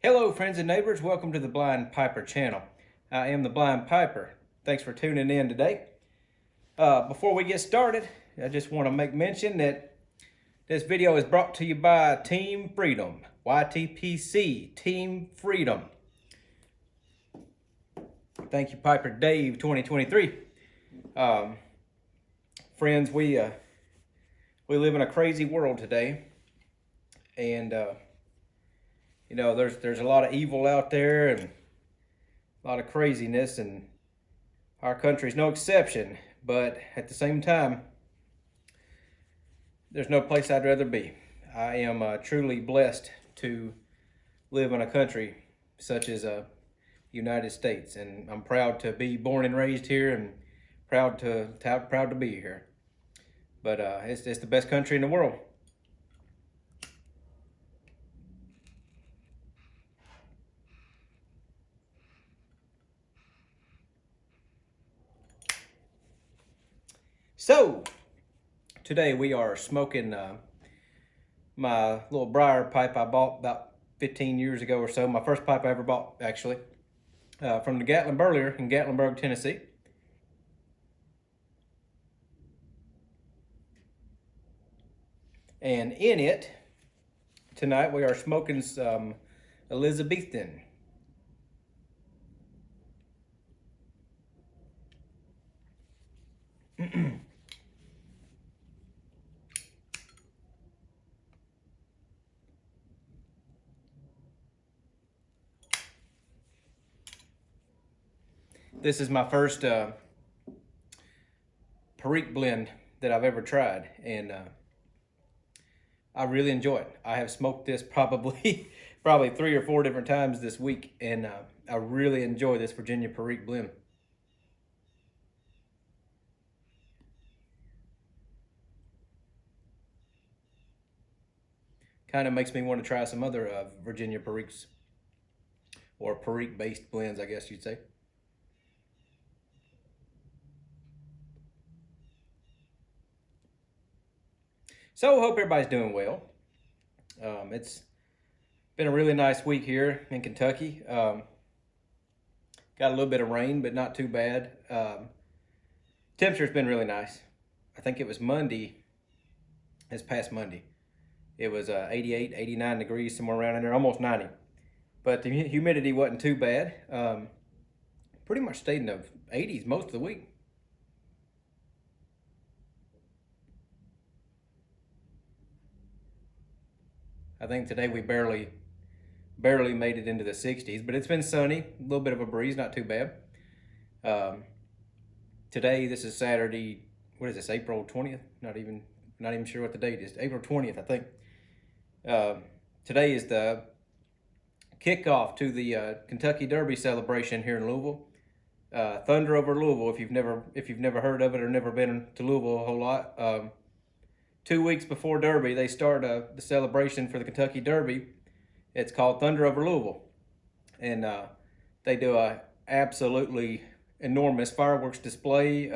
Hello, friends and neighbors. Welcome to the Blind Piper channel. I am the Blind Piper. Thanks for tuning in today. Before we get started, I just want to make mention that this video is brought to you by Team Freedom, YTPC, Team Freedom. Thank you, Piper Dave 2023. Friends, we live in a crazy world today, and you know, there's a lot of evil out there and a lot of craziness, and our country's no exception. But at the same time, there's no place I'd rather be. I am truly blessed to live in a country such as United States, and I'm proud to be born and raised here, and proud to be here. But it's the best country in the world. So today we are smoking my little briar pipe I bought about 15 years ago or so. My first pipe I ever bought, actually, from the Gatlin Burlier in Gatlinburg, Tennessee. And in it, tonight we are smoking some Elizabethan. This is my first Perique blend that I've ever tried, and I really enjoy it. I have smoked this probably 3 or 4 different times this week, and I really enjoy this Virginia Perique blend. Kind of makes me want to try some other Virginia Periques, or Perique-based blends, I guess you'd say. So, hope everybody's doing well. It's been a really nice week here in Kentucky. Got a little bit of rain, but not too bad. Temperature's been really nice. I think it was Monday, this past Monday. It was 88, 89 degrees, somewhere around in there, almost 90. But the humidity wasn't too bad. Pretty much stayed in the 80s most of the week. I think today we barely made it into the 60s, but it's been sunny, a little bit of a breeze, not too bad. Today, this is Saturday, what is this, April 20th? Not even sure what the date is. April 20th, I think. Today is the kickoff to the Kentucky Derby celebration here in Louisville. Thunder over Louisville, if you've never heard of it or never been to Louisville a whole lot. 2 weeks before Derby, they start the celebration for the Kentucky Derby. It's called Thunder over Louisville. And they do a absolutely enormous fireworks display,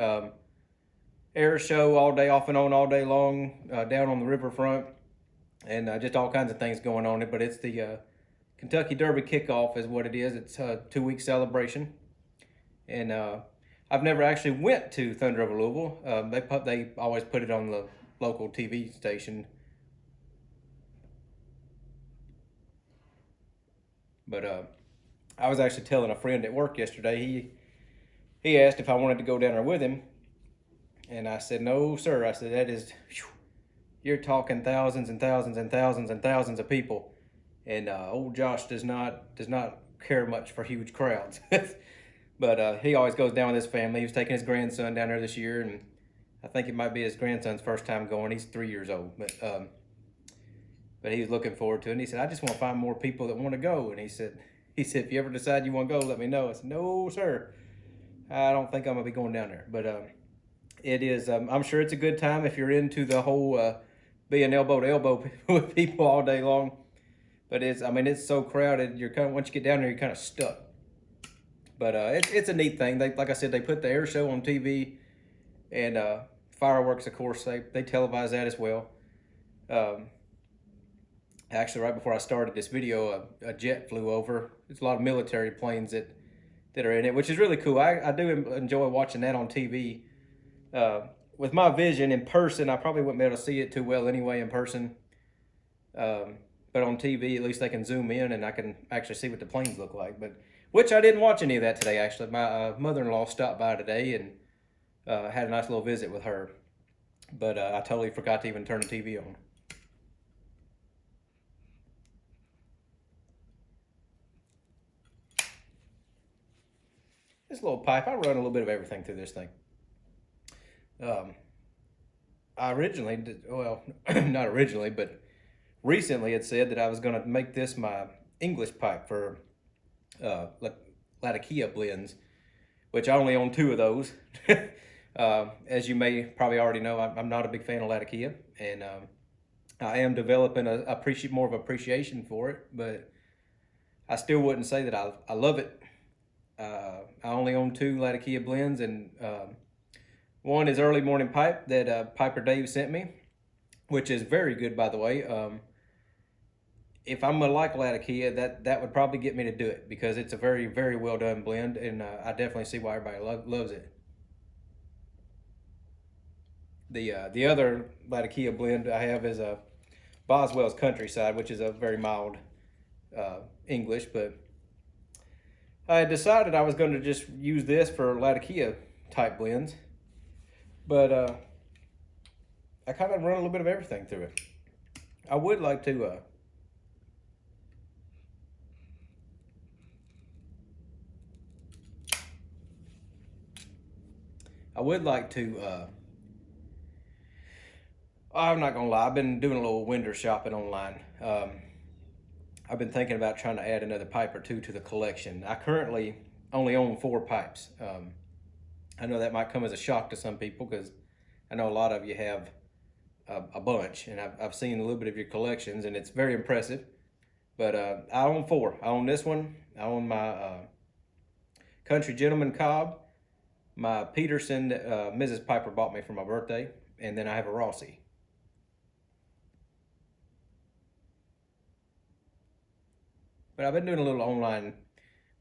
air show all day, off and on all day long, down on the riverfront, and just all kinds of things going on. But it's the Kentucky Derby kickoff is what it is. It's a 2-week celebration. And I've never actually went to Thunder over Louisville. They always put it on the local TV station. But I was actually telling a friend at work yesterday, he asked if I wanted to go down there with him, and I said, no, sir. I said, that is, you're talking thousands and thousands and thousands and thousands of people, and old Josh does not care much for huge crowds. But he always goes down with his family. He was taking his grandson down there this year, and I think it might be his grandson's first time going. He's 3 years old, but he was looking forward to it. And he said, I just want to find more people that want to go. And he said, if you ever decide you want to go, let me know. I said, no, sir. I don't think I'm going to be going down there. But it is, I'm sure it's a good time if you're into the whole being elbow to elbow with people all day long. But it's so crowded. You're once you get down there, you're kind of stuck. But it's a neat thing. Like I said, they put the air show on TV, and fireworks, of course, they televise that as well. Actually, right before I started this video, a jet flew over. There's a lot of military planes that are in it, which is really cool. I do enjoy watching that on TV. With my vision in person, I probably wouldn't be able to see it too well anyway in person. But on TV, at least they can zoom in and I can actually see what the planes look like. But which I didn't watch any of that today, actually. My mother-in-law stopped by today and had a nice little visit with her. But I totally forgot to even turn the TV on. This little pipe, I run a little bit of everything through this thing. I originally, well, not originally, but recently had said that I was going to make this my English pipe for Latakia blends, which I only own 2 of those. As you may probably already know, I'm not a big fan of Latakia, and I am developing more of appreciation for it, but I still wouldn't say that I love it. I only own 2 Latakia blends, and one is Early Morning Pipe that Piper Dave sent me, which is very good, by the way. If I'm gonna like Latakia, that would probably get me to do it because it's a very, very well done blend, and I definitely see why everybody loves it. The other Latakia blend I have is a Boswell's Countryside, which is a very mild English, but I had decided I was going to just use this for Latakia type blends, but I kind of run a little bit of everything through it. I would like to I'm not gonna lie, I've been doing a little window shopping online. I've been thinking about trying to add another pipe or 2 to the collection. I currently only own 4 pipes. I know that might come as a shock to some people because I know a lot of you have a bunch, and I've seen a little bit of your collections, and it's very impressive. But I own 4. I own this one. I own my Country Gentleman Cobb, my Peterson that Mrs. Piper bought me for my birthday, and then I have a Rossi. But I've been doing a little online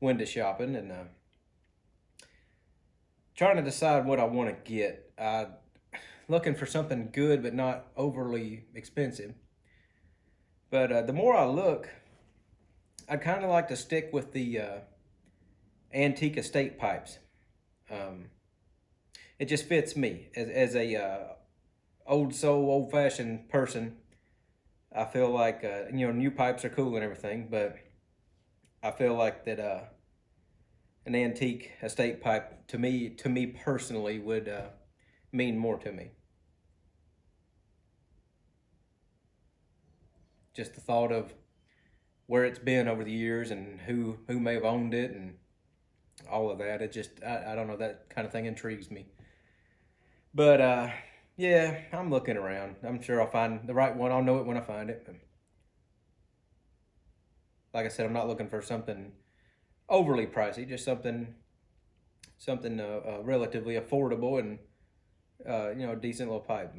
window shopping and trying to decide what I want to get. Looking for something good but not overly expensive. But the more I look, I'd kind of like to stick with the antique estate pipes. It just fits me as a old soul, old-fashioned person. I feel like new pipes are cool and everything, but I feel like that an antique estate pipe to me personally would mean more to me. Just the thought of where it's been over the years and who may have owned it and all of that. It just I don't know, that kind of thing intrigues me. But yeah, I'm looking around. I'm sure I'll find the right one. I'll know it when I find it. But like I said, I'm not looking for something overly pricey, just something relatively affordable and a decent little pipe.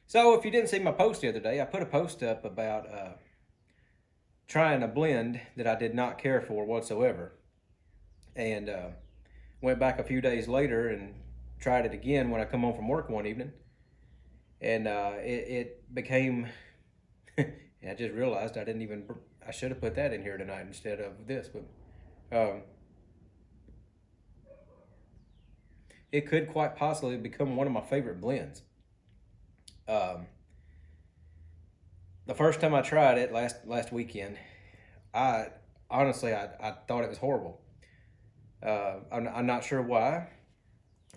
So if you didn't see my post the other day, I put a post up about trying a blend that I did not care for whatsoever, and went back a few days later and tried it again when I come home from work one evening, and it became. I just realized I should have put that in here tonight instead of this, but it could quite possibly become one of my favorite blends. The first time I tried it last weekend, I honestly thought it was horrible. I'm not sure why.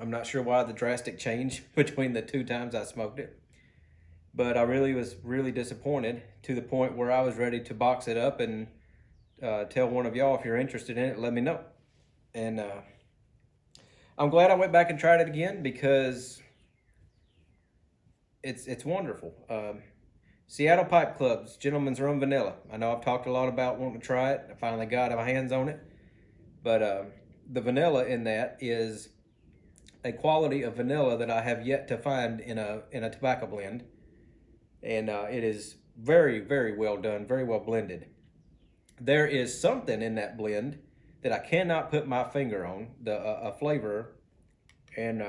I'm not sure why the drastic change between the 2 times I smoked it, but I was really disappointed to the point where I was ready to box it up and tell one of y'all, if you're interested in it, let me know. And I'm glad I went back and tried it again because it's wonderful. Seattle Pipe Club's Gentleman's Rum Vanilla. I know I've talked a lot about wanting to try it. I finally got my hands on it, but the vanilla in that is a quality of vanilla that I have yet to find in a tobacco blend, and it is very, very well done, very well blended. There is something in that blend that I cannot put my finger on, the a flavor, and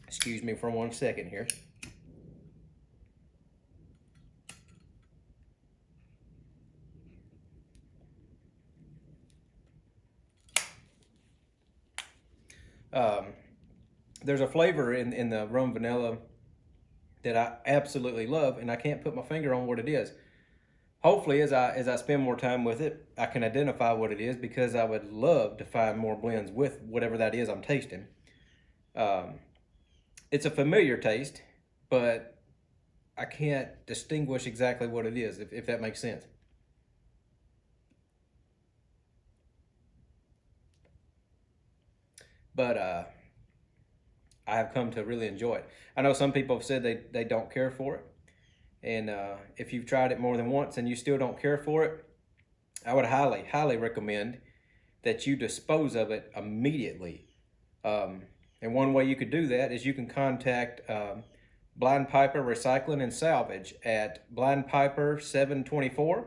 excuse me for 1 second here. Um, there's a flavor in the rum vanilla that I absolutely love, and I can't put my finger on what it is. Hopefully, as I spend more time with it, I can identify what it is, because I would love to find more blends with whatever that is I'm tasting. Um, it's a familiar taste, but I can't distinguish exactly what it is, if that makes sense. But I have come to really enjoy it. I know some people have said they don't care for it. And if you've tried it more than once and you still don't care for it, I would highly, highly recommend that you dispose of it immediately. And one way you could do that is you can contact Blind Piper Recycling and Salvage at blindpiper724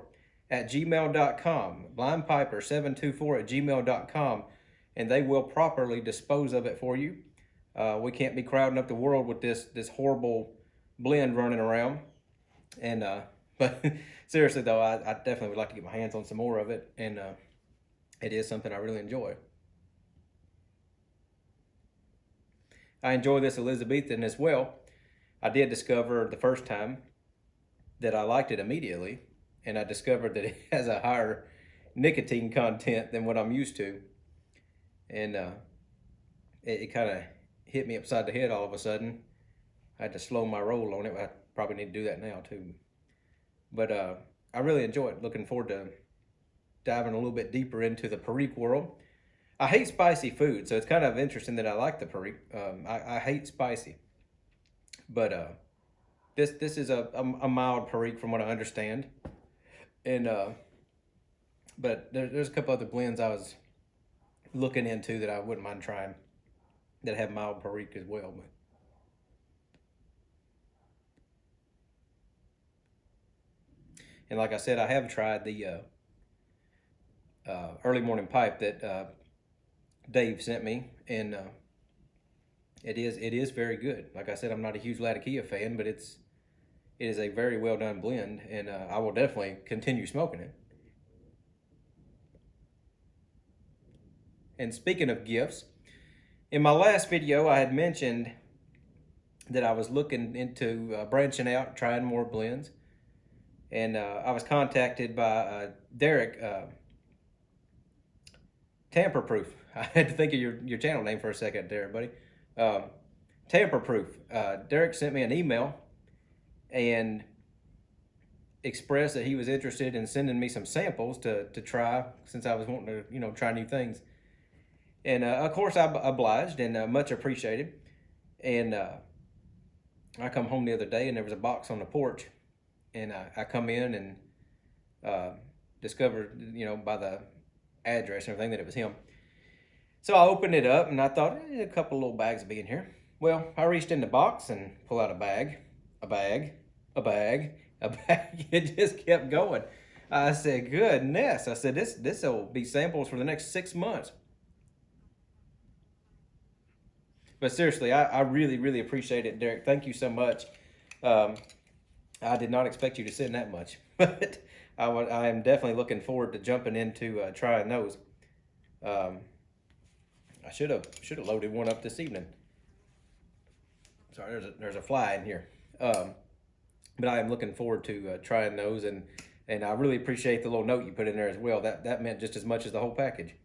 at gmail.com. Blindpiper724 at gmail.com, and they will properly dispose of it for you. We can't be crowding up the world with this horrible blend running around. And but seriously though, I definitely would like to get my hands on some more of it, and it is something I really enjoy. I enjoy this Elizabethan as well. I did discover the first time that I liked it immediately, and I discovered that it has a higher nicotine content than what I'm used to, and it kind of hit me upside the head all of a sudden. I had to slow my roll on it. I probably need to do that now too. But I really enjoy it. Looking forward to diving a little bit deeper into the Perique world. I hate spicy food, so it's kind of interesting that I like the Perique. I hate spicy, but this is a mild Perique from what I understand, and but there's a couple other blends I was looking into that I wouldn't mind trying that have mild Perique as well. But and like I said, I have tried the early morning pipe that Dave sent me, and it is very good. Like I said, I'm not a huge Latakia fan, but it is a very well done blend, and I will definitely continue smoking it. And speaking of gifts, in my last video, I had mentioned that I was looking into branching out, trying more blends, and I was contacted by Derek. Tamper Proof. I had to think of your channel name for a second there, buddy. Tamper Proof. Derek sent me an email and expressed that he was interested in sending me some samples to try, since I was wanting to try new things. And of course I obliged, and much appreciated. And I come home the other day and there was a box on the porch, and I come in and discovered by the address and everything that it was him. So I opened it up and I thought, a couple little bags will be in here. Well, I reached in the box and pulled out a bag, a bag, a bag, a bag. It just kept going. I said, goodness. I said, this will be samples for the next 6 months. But seriously, I really, really appreciate it, Derek. Thank you so much. I did not expect you to send that much, but I am definitely looking forward to jumping into trying those. I should have loaded one up this evening. Sorry, there's a fly in here. But I am looking forward to trying those, and I really appreciate the little note you put in there as well. That meant just as much as the whole package.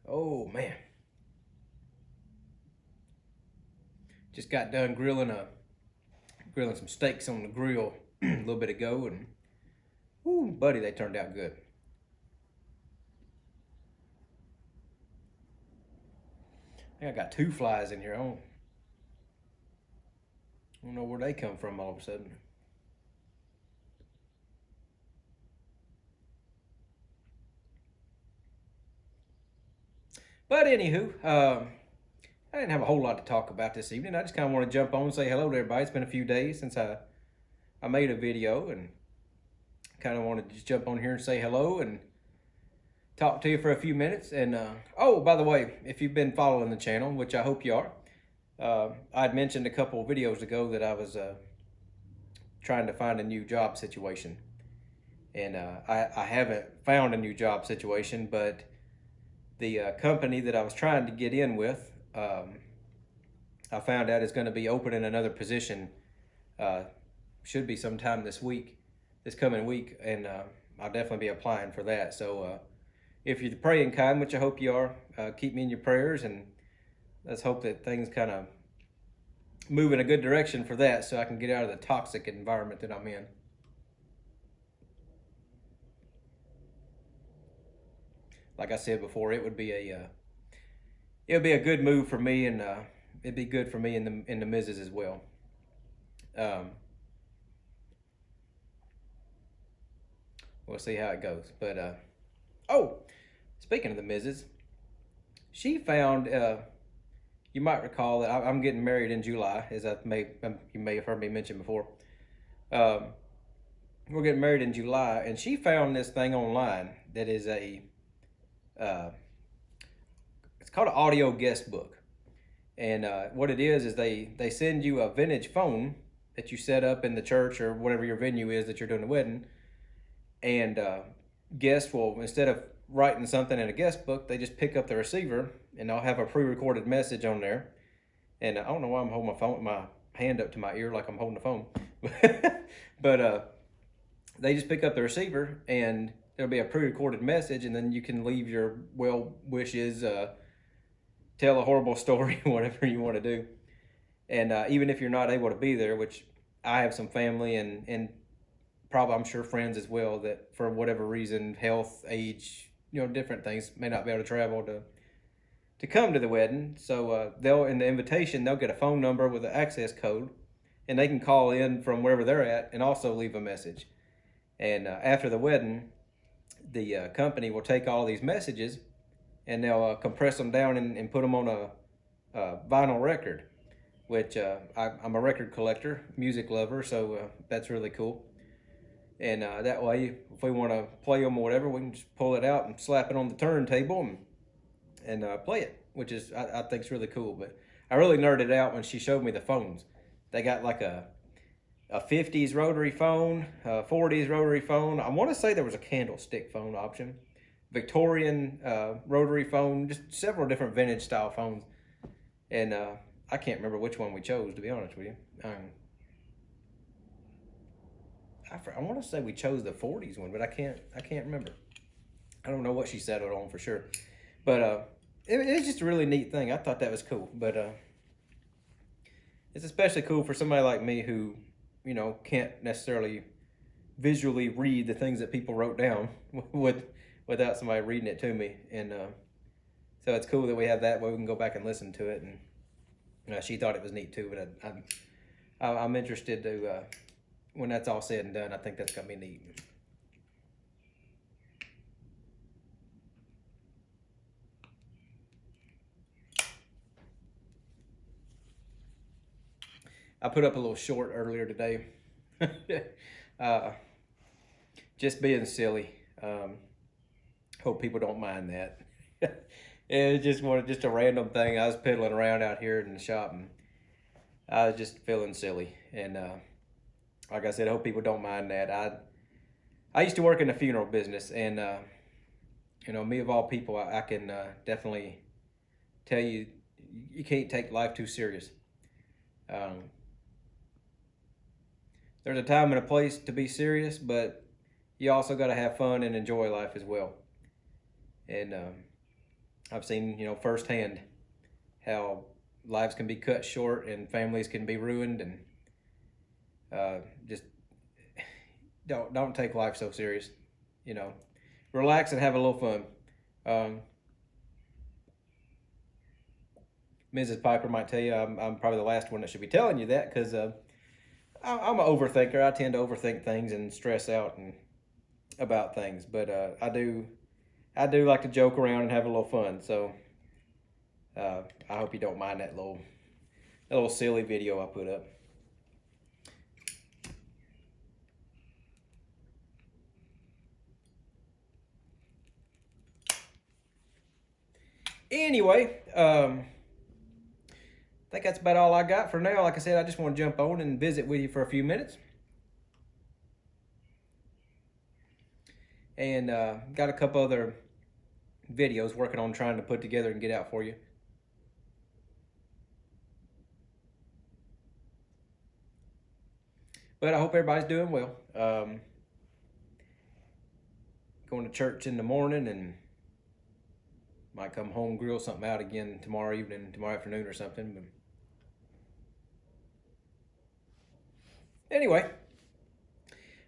Oh man. Just got done grilling some steaks on the grill a little bit ago, and whoo, buddy, they turned out good. think I got 2 flies in here. I don't know where they come from all of a sudden. But anywho, I didn't have a whole lot to talk about this evening. I just kind of want to jump on and say hello to everybody. It's been a few days since I made a video, and kind of want to just jump on here and say hello and talk to you for a few minutes. And oh, by the way, if you've been following the channel, which I hope you are, I'd mentioned a couple of videos ago that I was trying to find a new job situation. And I haven't found a new job situation, but the company that I was trying to get in with, I found out is going to be opening another position. Should be sometime this coming week, and I'll definitely be applying for that. So if you're the praying kind, which I hope you are, keep me in your prayers, and let's hope that things kind of move in a good direction for that, so I can get out of the toxic environment that I'm in. Like I said before, it would be a good move for me, and it'd be good for me in the missus as well. We'll see how it goes. But oh, speaking of the missus, she found. You might recall that I'm getting married in July, as you may have heard me mention before. We're getting married in July, and she found this thing online that is it's called an audio guest book. And what it is they send you a vintage phone that you set up in the church or whatever your venue is that you're doing the wedding. And guests will, instead of writing something in a guest book, they just pick up the receiver and they'll have a pre-recorded message on there. And I don't know why I'm holding my phone with my hand up to my ear like I'm holding the phone. But they just pick up the receiver and there'll be a pre-recorded message, and then you can leave your well wishes, tell a horrible story, whatever you want to do. And even if you're not able to be there, which I have some family and probably I'm sure friends as well that for whatever reason, health, age, different things, may not be able to travel to come to the wedding. So they'll, in the invitation, they'll get a phone number with an access code, and they can call in from wherever they're at and also leave a message. And after the wedding, the company will take all these messages and they'll compress them down and put them on a vinyl record, which I'm a record collector, music lover, so that's really cool. And that way, if we want to play them or whatever, we can just pull it out and slap it on the turntable and play it, which is I think is really cool. But I really nerded out when she showed me the phones. They got like a 50s rotary phone, a 40s rotary phone. I want to say there was a candlestick phone option, Victorian rotary phone, just several different vintage style phones. And I can't remember which one we chose, to be honest with you. I want to say we chose the 40s one, but I can't remember. I don't know what she settled on for sure. But it's just a really neat thing. I thought that was cool. But it's especially cool for somebody like me who, can't necessarily visually read the things that people wrote down without somebody reading it to me. And so it's cool that we have that where we can go back and listen to it. And she thought it was neat too. But I'm interested to, when that's all said and done, I think that's going to be neat. I put up a little short earlier today, just being silly. Hope people don't mind that. It just a random thing. I was piddling around out here in the shop, and I was just feeling silly. And like I said, I hope people don't mind that. I used to work in the funeral business, and me of all people, I can definitely tell you, you can't take life too serious. There's a time and a place to be serious, but you also got to have fun and enjoy life as well. And I've seen, firsthand how lives can be cut short and families can be ruined, and just don't take life so serious. Relax and have a little fun. Mrs. Piper might tell you I'm probably the last one that should be telling you that, because I'm an overthinker. I tend to overthink things and stress out and about things, but I do like to joke around and have a little fun. So I hope you don't mind that little silly video I put up. Anyway, I think that's about all I got for now. Like I said, I just want to jump on and visit with you for a few minutes. And got a couple other videos working on trying to put together and get out for you. But I hope everybody's doing well. Going to church in the morning, and might come home, grill something out again tomorrow evening, tomorrow afternoon or something. But anyway,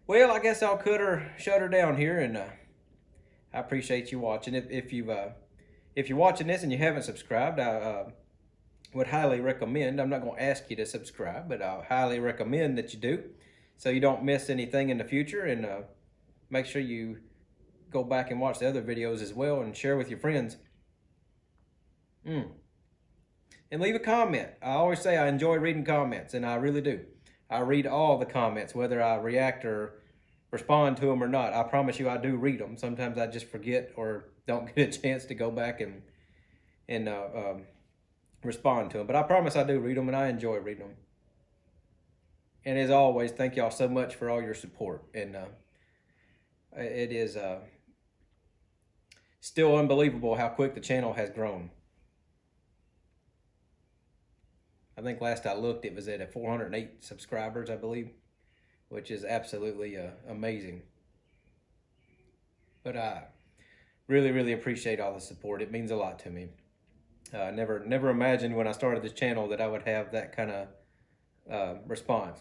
well, I guess I'll shut her down here, and I appreciate you watching. If you're watching this and you haven't subscribed, I would highly recommend. I'm not going to ask you to subscribe, but I highly recommend that you do, so you don't miss anything in the future. And make sure you go back and watch the other videos as well, and share with your friends. And leave a comment. I always say I enjoy reading comments, and I really do. I read all the comments, whether I react or respond to them or not. I promise you I do read them. Sometimes I just forget or don't get a chance to go back and respond to them. But I promise I do read them, and I enjoy reading them. And as always, thank y'all so much for all your support. And it is still unbelievable how quick the channel has grown. I think last I looked, it was at 408 subscribers, I believe, which is absolutely amazing. But I really, really appreciate all the support. It means a lot to me. Never imagined when I started this channel that I would have that kind of response.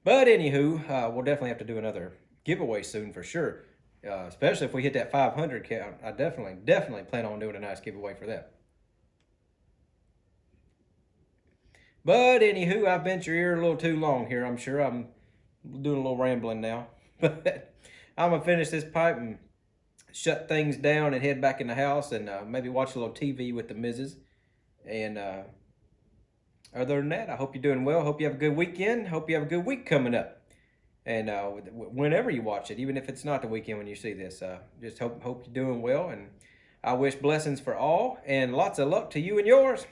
But anywho, we'll definitely have to do another giveaway soon for sure. Especially if we hit that 500 count. I definitely plan on doing a nice giveaway for that. But anywho, I've bent your ear a little too long here. I'm sure I'm doing a little rambling now. But I'm going to finish this pipe and shut things down and head back in the house, and maybe watch a little TV with the missus. And other than that, I hope you're doing well. Hope you have a good weekend. Hope you have a good week coming up. And whenever you watch it, even if it's not the weekend when you see this, just hope you're doing well. And I wish blessings for all and lots of luck to you and yours.